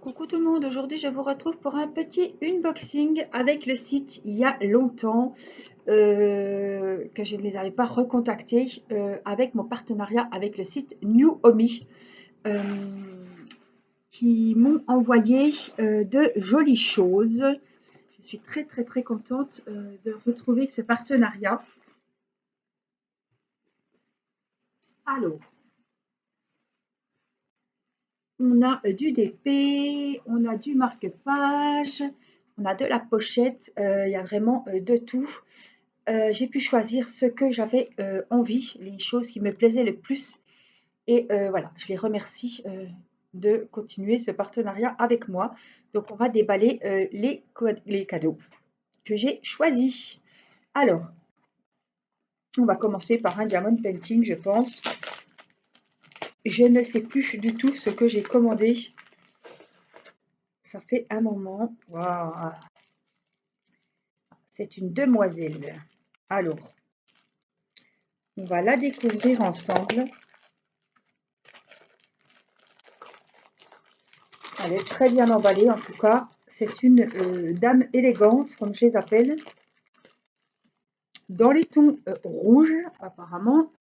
Coucou tout le monde, aujourd'hui je vous retrouve pour un petit unboxing avec le site il y a longtemps que je ne les avais pas recontactés avec mon partenariat avec le site New Omi euh, qui m'ont envoyé de jolies choses. Je suis très contente de retrouver ce partenariat. Alors, on a du DP, on a du marque-page, on a de la pochette, il y a vraiment de tout. J'ai pu choisir ce que j'avais envie, les choses qui me plaisaient le plus. Et voilà, je les remercie de continuer ce partenariat avec moi. Donc, on va déballer les cadeaux que j'ai choisis. Alors, on va commencer par un diamond painting, je pense. Je ne sais plus du tout ce que j'ai commandé. Ça fait un moment. Waouh! C'est une demoiselle. Alors, on va la découvrir ensemble. Elle est très bien emballée en tout cas. C'est une dame élégante, comme je les appelle, dans les tons rouges apparemment,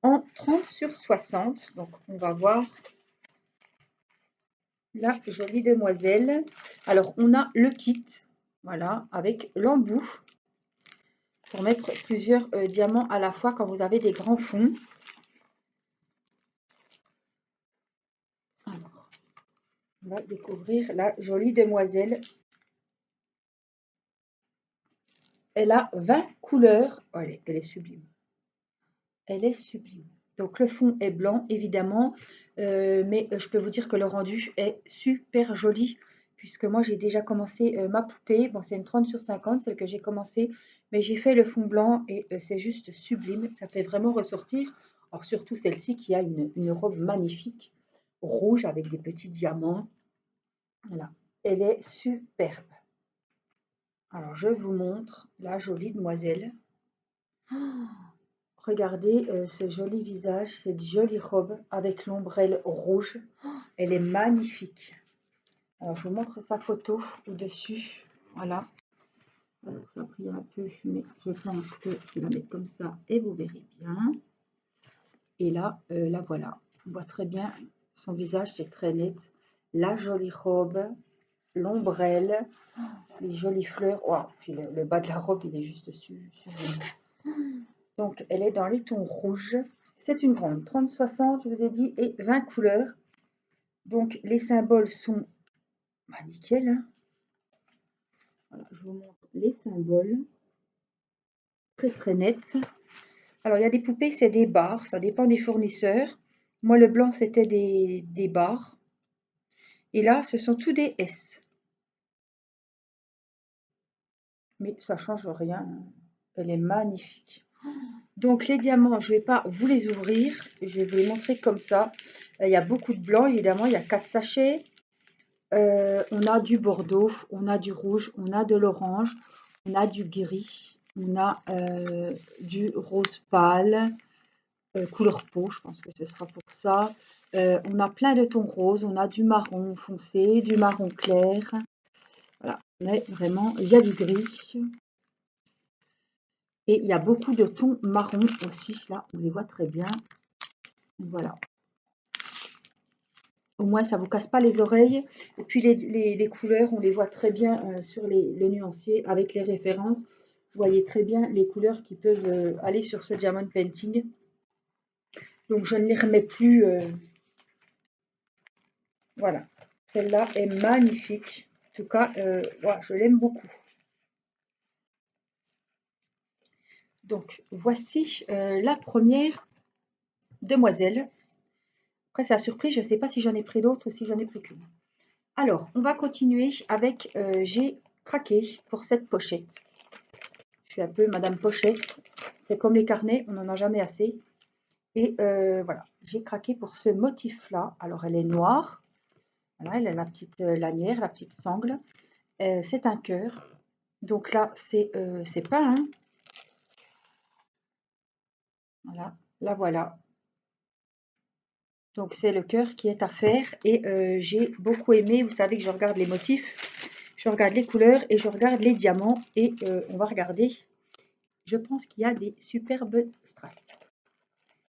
en 30/60. Donc on va voir la jolie demoiselle. Alors on a le kit, voilà, avec l'embout pour mettre plusieurs diamants à la fois quand vous avez des grands fonds. Alors, on va découvrir la jolie demoiselle. Elle a 20 couleurs. Oh, elle est sublime. Elle est sublime. Donc le fond est blanc évidemment, mais je peux vous dire que le rendu est super joli puisque moi j'ai déjà commencé ma poupée. Bon, c'est une 30/50, celle que j'ai commencé, mais j'ai fait le fond blanc et c'est juste sublime. Ça fait vraiment ressortir. Alors surtout celle-ci qui a une robe magnifique, rouge avec des petits diamants. Voilà, elle est superbe. Alors je vous montre la jolie demoiselle. Regardez ce joli visage, cette jolie robe avec l'ombrelle rouge. Elle est magnifique. Alors, je vous montre sa photo au-dessus. Voilà. Alors, ça brille un peu, mais je pense que je vais la mettre comme ça et vous verrez bien. Et là, la voilà. On voit très bien son visage, c'est très net. La jolie robe, l'ombrelle, les jolies fleurs. Wow. Puis le bas de la robe, il est juste sublime. Donc, elle est dans les tons rouges. C'est une grande 30/60, je vous ai dit, et 20 couleurs. Donc, les symboles sont nickel. Hein. Voilà, je vous montre les symboles. Très net. Alors, il y a des poupées, c'est des barres. Ça dépend des fournisseurs. Moi, le blanc, c'était des barres. Et là, ce sont tous des S. Mais ça change rien. Hein. Elle est magnifique. Donc les diamants, je ne vais pas vous les ouvrir, je vais vous les montrer comme ça. Il y a beaucoup de blanc, évidemment, il y a 4 sachets. On a du bordeaux, on a du rouge, on a de l'orange, on a du gris, on a du rose pâle, couleur peau, je pense que ce sera pour ça. On a plein de tons roses, on a du marron foncé, du marron clair. Voilà, mais vraiment, il y a du gris. Et il y a beaucoup de tons marron aussi, là, on les voit très bien. Voilà. Au moins, ça ne vous casse pas les oreilles. Et puis, les couleurs, on les voit très bien sur les nuanciers avec les références. Vous voyez très bien les couleurs qui peuvent aller sur ce diamond painting. Donc, je ne les remets plus. Voilà. Celle-là est magnifique. En tout cas, voilà, je l'aime beaucoup. Donc, voici la première demoiselle. Après, c'est la surprise. Je ne sais pas si j'en ai pris d'autres ou si j'en ai pris qu'une. Alors, on va continuer avec, j'ai craqué pour cette pochette. Je suis un peu Madame Pochette. C'est comme les carnets, on n'en a jamais assez. Et voilà, j'ai craqué pour ce motif-là. Alors, elle est noire. Voilà, elle a la petite lanière, la petite sangle. C'est un cœur. Donc là, c'est peint. Hein. Voilà, la voilà. Donc c'est le cœur qui est à faire et j'ai beaucoup aimé. Vous savez que je regarde les motifs, je regarde les couleurs et je regarde les diamants et on va regarder. Je pense qu'il y a des superbes strass.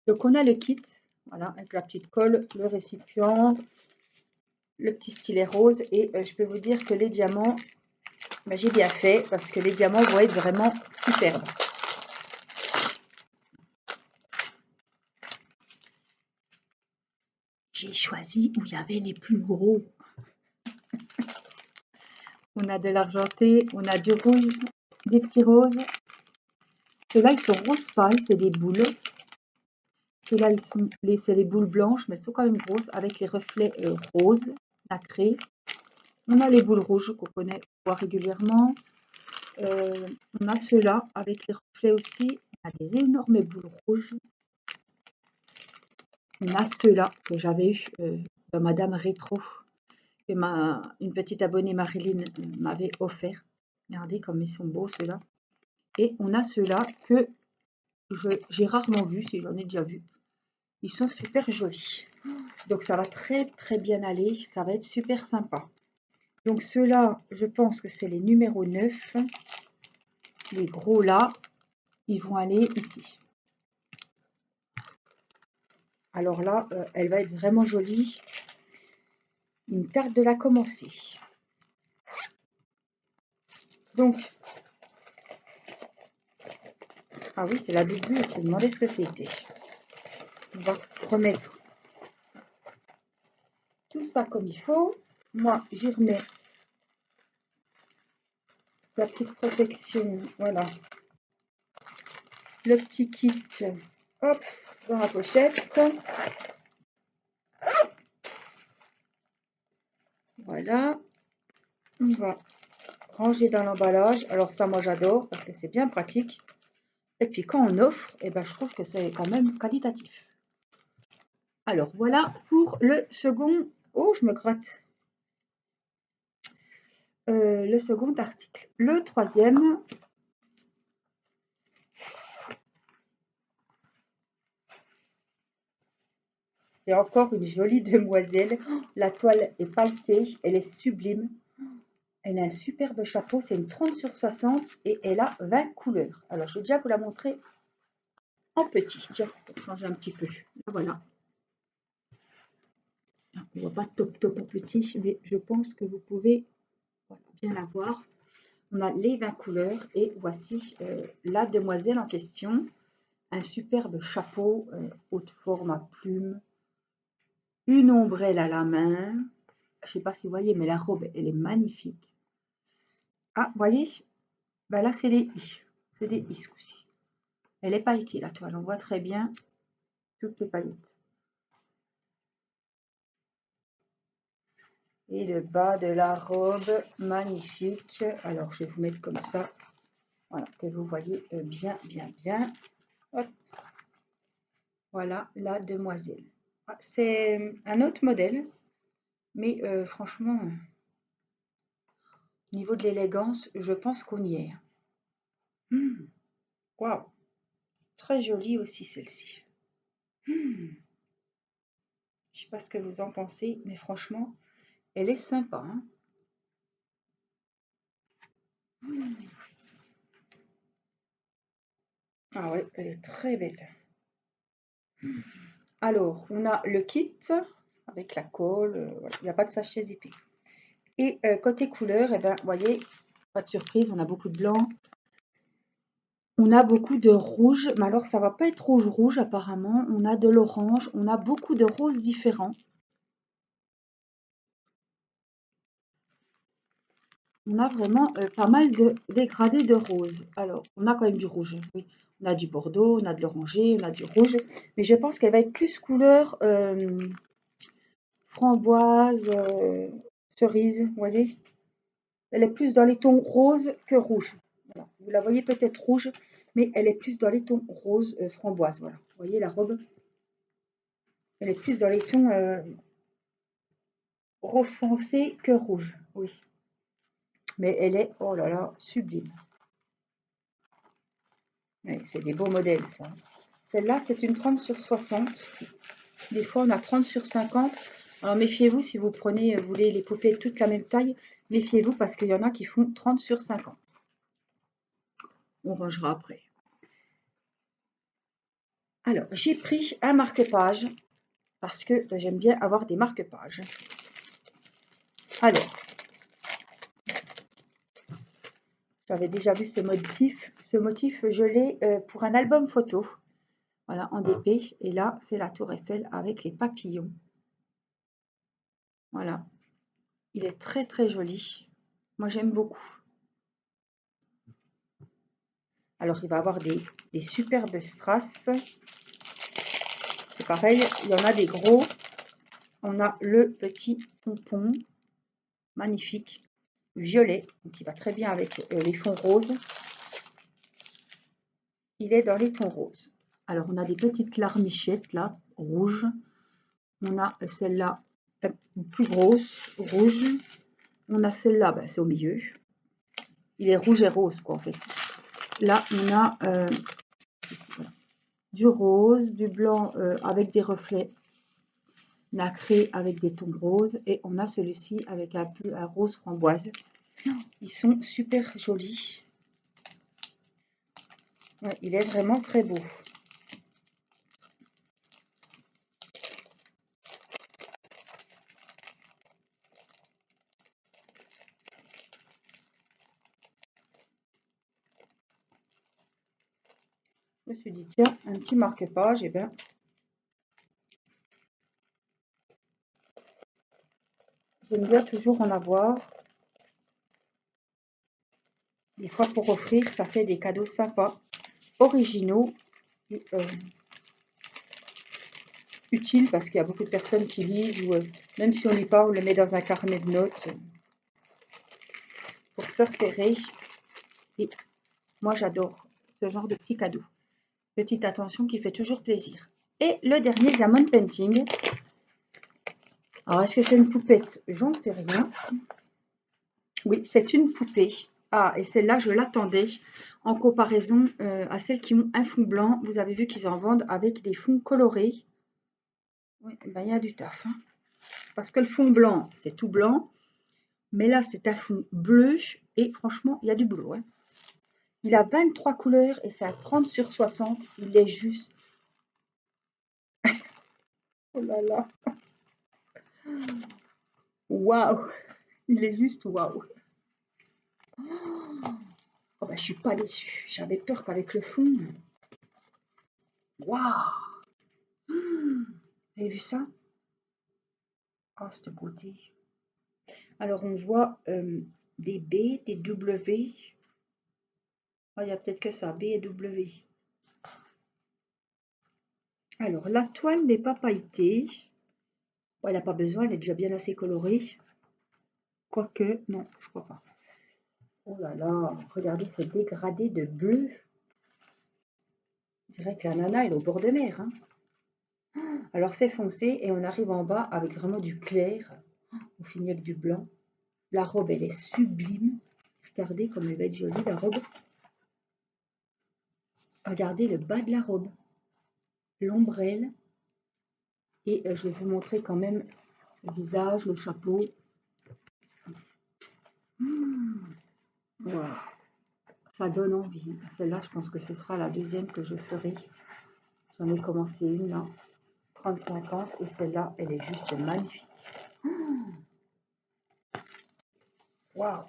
Donc on a le kit, voilà, avec la petite colle, le récipient, le petit stylet rose et je peux vous dire que les diamants, ben, j'ai bien fait parce que les diamants vont être vraiment superbes. J'ai choisi où il y avait les plus gros. On a de l'argenté, on a du rouge, des petits roses. Ceux-là, ils sont rose pâle, c'est des boules. Ceux-là, c'est les boules blanches, mais elles sont quand même grosses, avec les reflets roses, nacrés. On a les boules rouges qu'on connaît, on voit régulièrement. On a ceux-là, avec les reflets aussi. On a des énormes boules rouges. On a ceux-là que j'avais eu dans Madame Rétro, que une petite abonnée Marilyn m'avait offert. Regardez comme ils sont beaux ceux-là. Et on a ceux-là que j'ai rarement vus, si j'en ai déjà vu. Ils sont super jolis. Donc ça va très très bien aller, ça va être super sympa. Donc ceux-là, je pense que c'est les numéros 9. Les gros là, ils vont aller ici. Alors là, elle va être vraiment jolie. Une tarte de la commencer. Donc, ah oui, c'est la bulle, je me demandais ce que c'était. On va remettre tout ça comme il faut. Moi, j'y remets la petite protection, voilà. Le petit kit, hop, dans la pochette. Voilà. On va ranger dans l'emballage. Alors ça, moi, j'adore parce que c'est bien pratique. Et puis quand on offre, eh ben, je trouve que c'est quand même qualitatif. Alors voilà pour le second. Oh, je me gratte. Le second article. Le troisième. C'est encore une jolie demoiselle. La toile est pailletée, elle est sublime. Elle a un superbe chapeau, c'est une 30 sur 60 et elle a 20 couleurs. Alors je vais déjà vous la montrer en petit, tiens, pour changer un petit peu. Voilà. On ne voit pas top en petit, mais je pense que vous pouvez bien la voir. On a les 20 couleurs et voici la demoiselle en question. Un superbe chapeau, haute forme à plumes, une ombrelle à la main. Je ne sais pas si vous voyez, mais la robe, elle est magnifique. Ah, vous voyez, ben là, c'est des i. C'est des i ce coup-ci. Elle est pailletée, la toile. On voit très bien toutes les paillettes. Et le bas de la robe, magnifique. Alors, je vais vous mettre comme ça. Voilà, que vous voyez bien, bien, bien. Hop. Voilà, la demoiselle. Ah, c'est un autre modèle. Mais franchement, au niveau de l'élégance, je pense qu'on y est. Waouh! Très jolie aussi celle-ci. Je ne sais pas ce que vous en pensez, mais franchement, elle est sympa. Hein. Ah ouais, elle est très belle. Alors, on a le kit avec la colle. Voilà. Il n'y a pas de sachet zippé. Et côté couleur, eh ben, vous voyez, pas de surprise, on a beaucoup de blanc. On a beaucoup de rouge, mais alors ça va pas être rouge apparemment. On a de l'orange, on a beaucoup de roses différents. On a vraiment pas mal de dégradés de rose. Alors, on a quand même du rouge, oui. On a du bordeaux, on a de l'oranger, on a du rouge. Mais je pense qu'elle va être plus couleur framboise, cerise, vous voyez. Elle est plus dans les tons roses que rouge. Voilà. Vous la voyez peut-être rouge, mais elle est plus dans les tons rose framboise. Voilà. Vous voyez la robe. Elle est plus dans les tons rose foncé que rouge. Oui. Mais elle est, oh là là, sublime. Oui, c'est des beaux modèles, ça. Celle-là, c'est une 30 sur 60. Des fois, on a 30 sur 50. Alors, méfiez-vous si vous prenez, vous voulez les poupées toutes la même taille. Méfiez-vous parce qu'il y en a qui font 30 sur 50. On rangera après. Alors, j'ai pris un marque-page parce que j'aime bien avoir des marque-pages. Alors, j'avais déjà vu ce motif. Ce motif, je l'ai pour un album photo. Voilà, en DP. Et là, c'est la tour Eiffel avec les papillons. Voilà. Il est très, très joli. Moi, j'aime beaucoup. Alors, il va avoir des superbes strass. C'est pareil, il y en a des gros. On a le petit pompon, magnifique, violet, qui va très bien avec les fonds roses. Il est dans les tons roses. Alors, on a des petites larmichettes, là, rouges. On a celle-là, plus grosse, rouge. On a celle-là, ben, c'est au milieu. Il est rouge et rose, quoi, en fait. Là, on a du rose, du blanc avec des reflets nacré avec des tons roses, et on a celui-ci avec un peu un rose framboise. Ils sont super jolis. Ouais, il est vraiment très beau. Je me suis dit, tiens, un petit marque-page, et bien, j'aime bien toujours en avoir. Des fois, pour offrir, ça fait des cadeaux sympas, originaux, et, utiles, parce qu'il y a beaucoup de personnes qui lisent, ou même si on ne lit pas, on le met dans un carnet de notes pour se repérer. Et moi, j'adore ce genre de petits cadeaux. Petite attention qui fait toujours plaisir. Et le dernier Diamond Painting. Alors, est-ce que c'est une poupette? J'en sais rien. Oui, c'est une poupée. Ah, et celle-là, je l'attendais. En comparaison à celles qui ont un fond blanc, vous avez vu qu'ils en vendent avec des fonds colorés. Oui, ben, il y a du taf. Hein. Parce que le fond blanc, c'est tout blanc. Mais là, c'est un fond bleu. Et franchement, il y a du boulot. Hein. Il a 23 couleurs et c'est à 30 sur 60. Il est juste... Oh là là. Waouh. Il est juste waouh. Oh bah, je suis pas déçue. J'avais peur qu'avec le fond. Waouh! Vous avez vu ça? Oh, cette beauté. Alors, on voit des B, des W. Ah, il y a peut-être que ça, B et W. Alors, la toile n'est pas pailletée. Bon, elle n'a pas besoin, elle est déjà bien assez colorée. Quoique, non, je crois pas. Oh là là, regardez ce dégradé de bleu. Je dirais que la nana, elle est au bord de mer. Hein. Alors, c'est foncé et on arrive en bas avec vraiment du clair. On finit avec du blanc. La robe, elle est sublime. Regardez comme elle va être jolie, la robe. Regardez le bas de la robe. L'ombrelle. Et je vais vous montrer quand même le visage, le chapeau. Wow. Ça donne envie. Celle-là, je pense que ce sera la deuxième que je ferai. J'en ai commencé une là, 30-50, et celle-là, elle est juste magnifique. Waouh.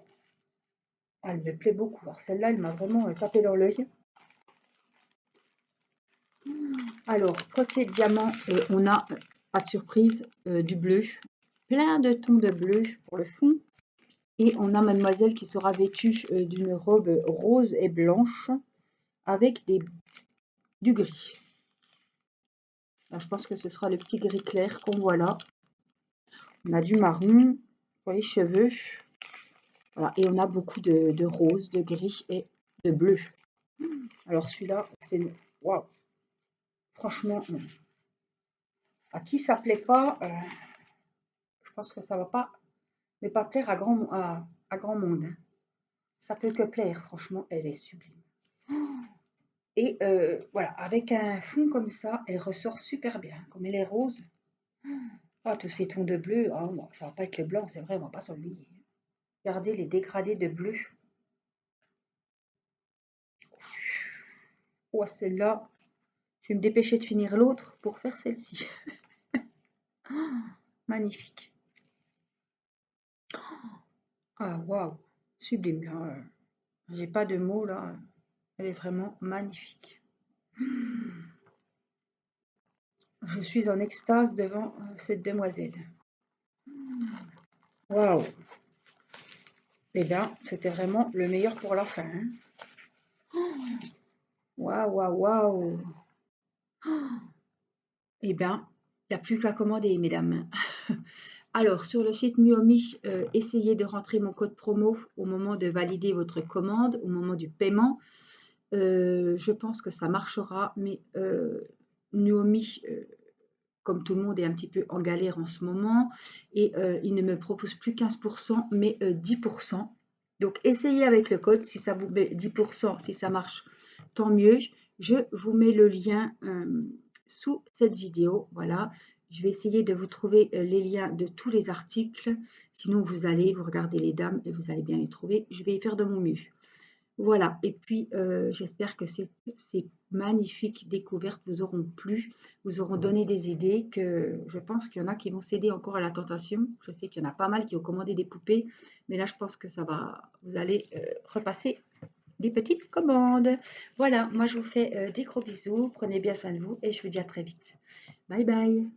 Elle me plaît beaucoup. Alors celle-là, elle m'a vraiment tapé dans l'œil. Alors, côté diamant, on a, pas de surprise, du bleu. Plein de tons de bleu pour le fond. Et on a mademoiselle qui sera vêtue d'une robe rose et blanche avec du gris. Alors, je pense que ce sera le petit gris clair qu'on voit là. On a du marron pour les cheveux. Voilà. Et on a beaucoup de rose, de gris et de bleu. Alors celui-là, c'est... Waouh. Franchement, à qui ça plaît pas, je pense que ça va pas ne pas plaire à grand monde. Hein. Ça peut que plaire, franchement, elle est sublime. Et voilà, avec un fond comme ça, elle ressort super bien. Comme elle est rose, ah, tous ces tons de bleu, ah, non, ça va pas être le blanc, c'est vrai, on va pas s'ennuyer. Regardez les dégradés de bleu. Oh, celle-là, je vais me dépêcher de finir l'autre pour faire celle-ci. Magnifique. Ah, waouh, sublime là. J'ai pas de mots là. Elle est vraiment magnifique. Je suis en extase devant cette demoiselle. Waouh. Eh bien, c'était vraiment le meilleur pour la fin, hein. Waouh, waouh, waouh. Eh bien, il n'y a plus qu'à commander, mesdames. Alors, sur le site Muomi, essayez de rentrer mon code promo au moment de valider votre commande, au moment du paiement. Je pense que ça marchera, mais Muomi, comme tout le monde, est un petit peu en galère en ce moment et il ne me propose plus 15%, mais 10%. Donc, essayez avec le code. Si ça vous met 10%, si ça marche, tant mieux. Je vous mets le lien sous cette vidéo. Voilà. Je vais essayer de vous trouver les liens de tous les articles. Sinon, vous allez, vous regardez les dames et vous allez bien les trouver. Je vais y faire de mon mieux. Voilà, et puis j'espère que ces magnifiques découvertes vous auront plu, vous auront donné des idées, que je pense qu'il y en a qui vont céder encore à la tentation. Je sais qu'il y en a pas mal qui ont commandé des poupées, mais là je pense que ça va, vous allez repasser des petites commandes. Voilà, moi je vous fais des gros bisous, prenez bien soin de vous et je vous dis à très vite. Bye bye.